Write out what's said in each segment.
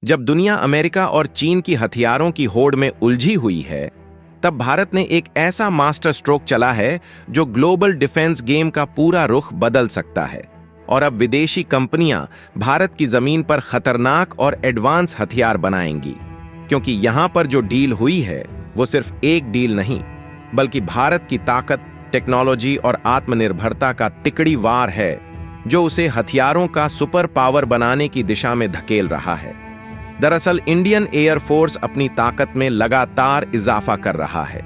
जब दुनिया अमेरिका और चीन की हथियारों की होड़ में उलझी हुई है, तब भारत ने एक ऐसा मास्टर स्ट्रोक चला है जो ग्लोबल डिफेंस गेम का पूरा रुख बदल सकता है। और अब विदेशी कंपनियां भारत की जमीन पर खतरनाक और एडवांस हथियार बनाएंगी, क्योंकि यहां पर जो डील हुई है वो सिर्फ एक डील नहीं, बल्कि भारत की ताकत, टेक्नोलॉजी और आत्मनिर्भरता का तिकड़ी वार है, जो उसे हथियारों का सुपर पावर बनाने की दिशा में धकेल रहा है। दरअसल इंडियन एयरफोर्स अपनी ताकत में लगातार इजाफा कर रहा है,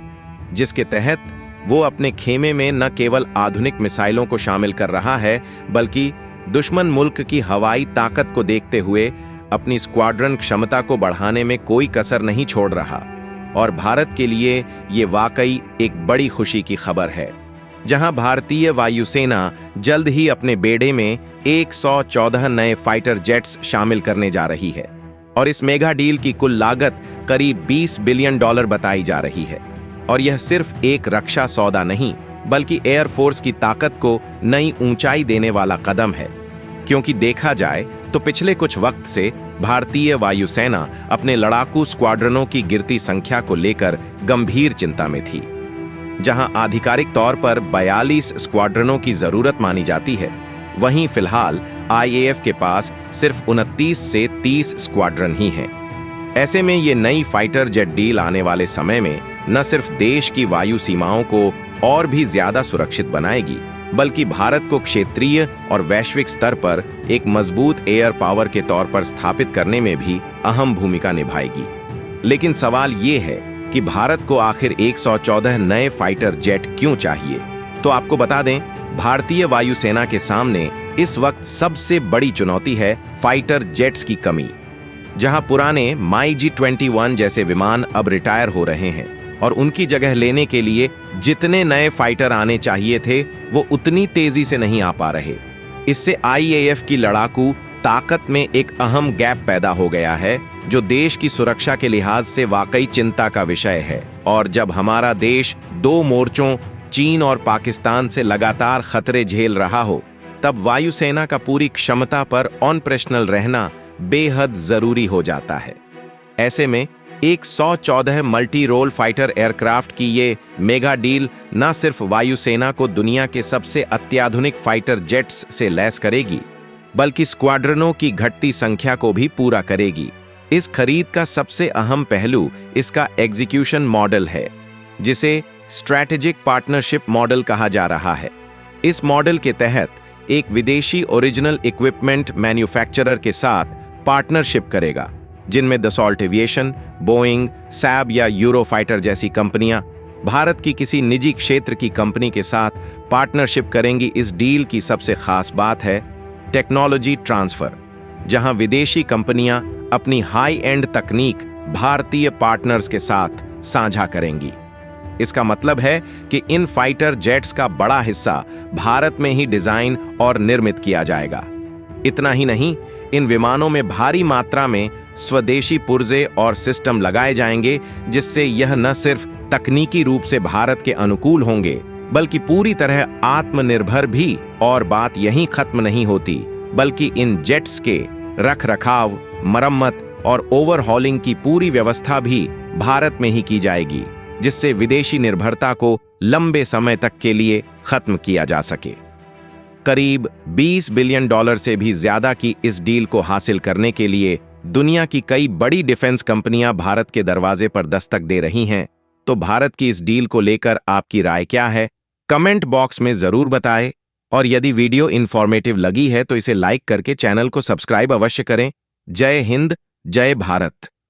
जिसके तहत वो अपने खेमे में न केवल आधुनिक मिसाइलों को शामिल कर रहा है, बल्कि दुश्मन मुल्क की हवाई ताकत को देखते हुए अपनी स्क्वाड्रन क्षमता को बढ़ाने में कोई कसर नहीं छोड़ रहा। और भारत के लिए ये वाकई एक बड़ी खुशी की खबर है, जहां भारतीय वायुसेना जल्द ही अपने बेड़े में 114 नए फाइटर जेट्स शामिल करने जा रही है। और इस मेगा डील की कुल लागत करीब $20 बिलियन बताई जा रही है। और यह सिर्फ एक रक्षा सौदा नहीं, बल्कि एयरफोर्स की ताकत को नई ऊंचाई देने वाला कदम है। क्योंकि देखा जाए तो पिछले कुछ वक्त से भारतीय वायुसेना अपने लड़ाकू स्क्वाड्रनों की गिरती संख्या को लेकर गंभीर चिंता में थी। जहां आधिकारिक तौर पर 42 स्क्वाड्रनों की जरूरत मानी जाती है, वहीं फिलहाल आईएएफ के पास सिर्फ 29 से 30 स्क्वाड्रन ही हैं। ऐसे में ये नई फाइटर जेट डील आने वाले समय में न सिर्फ देश की वायु सीमाओं को और भी ज्यादा सुरक्षित बनाएगी, बल्कि भारत को क्षेत्रीय और वैश्विक स्तर पर एक मजबूत एयर पावर के तौर पर स्थापित करने में भी अहम भूमिका निभाएगी। लेकिन सवाल ये है कि भारत को आखिर 114 नए फाइटर जेट क्यों चाहिए? तो आपको बता दें, भारतीय वायुसेना के सामने इस वक्त सबसे बड़ी चुनौती है फाइटर जेट्स की कमी। जहां पुराने MiG-21 जैसे विमान अब रिटायर हो रहे हैं और उनकी जगह लेने के लिए जितने नए फाइटर आने चाहिए थे, वो उतनी तेजी से नहीं आ पा रहे। इससे आईएएफ की लड़ाकू ताकत में एक अहम गैप पैदा हो गया है, जो देश की सुरक्षा के लिहाज से वाकई चिंता का विषय है। और जब हमारा देश दो मोर्चों, चीन और पाकिस्तान से लगातार खतरे झेल रहा हो, तब वायुसेना का पूरी क्षमता पर ऑपरेशनल रहना बेहद जरूरी हो जाता है। ऐसे में 114 मल्टी रोल फाइटर एयरक्राफ्ट की ये मेगा डील न सिर्फ वायुसेना को दुनिया के सबसे अत्याधुनिक फाइटर जेट्स से लैस करेगी, बल्कि स्क्वाड्रनों की घटती संख्या को भी पूरा करेगी। इस खरीद का सबसे अहम पहलू इसका एग्जीक्यूशन मॉडल है, जिसे स्ट्रैटेजिक पार्टनरशिप मॉडल कहा जा रहा है। इस मॉडल के तहत एक विदेशी ओरिजिनल इक्विपमेंट मैन्युफैक्चरर के साथ पार्टनरशिप करेगा, जिनमें दसॉल्ट एविएशन, बोइंग, सैब या यूरोफाइटर जैसी कंपनियां भारत की किसी निजी क्षेत्र की कंपनी के साथ पार्टनरशिप करेंगी। इस डील की सबसे खास बात है टेक्नोलॉजी ट्रांसफर, जहां विदेशी कंपनियां अपनी हाई एंड तकनीक भारतीय पार्टनर्स के साथ साझा करेंगी। इसका मतलब है कि इन फाइटर जेट्स का बड़ा हिस्सा भारत में ही डिजाइन और निर्मित किया जाएगा। इतना ही नहीं, इन विमानों में भारी मात्रा में स्वदेशी पुर्जे और सिस्टम लगाए जाएंगे, जिससे यह न सिर्फ तकनीकी रूप से भारत के अनुकूल होंगे, बल्कि पूरी तरह आत्मनिर्भर भी। और बात यहीं खत्म नहीं होती, बल्कि इन जेट्स के रखरखाव, मरम्मत और ओवरहॉलिंग की पूरी व्यवस्था भी भारत में ही की जाएगी, जिससे विदेशी निर्भरता को लंबे समय तक के लिए खत्म किया जा सके। करीब $20 बिलियन से भी ज्यादा की इस डील को हासिल करने के लिए दुनिया की कई बड़ी डिफेंस कंपनियां भारत के दरवाजे पर दस्तक दे रही हैं। तो भारत की इस डील को लेकर आपकी राय क्या है? कमेंट बॉक्स में जरूर बताएं। और यदि वीडियो इंफॉर्मेटिव लगी है तो इसे लाइक करके चैनल को सब्सक्राइब अवश्य करें। जय हिंद, जय भारत।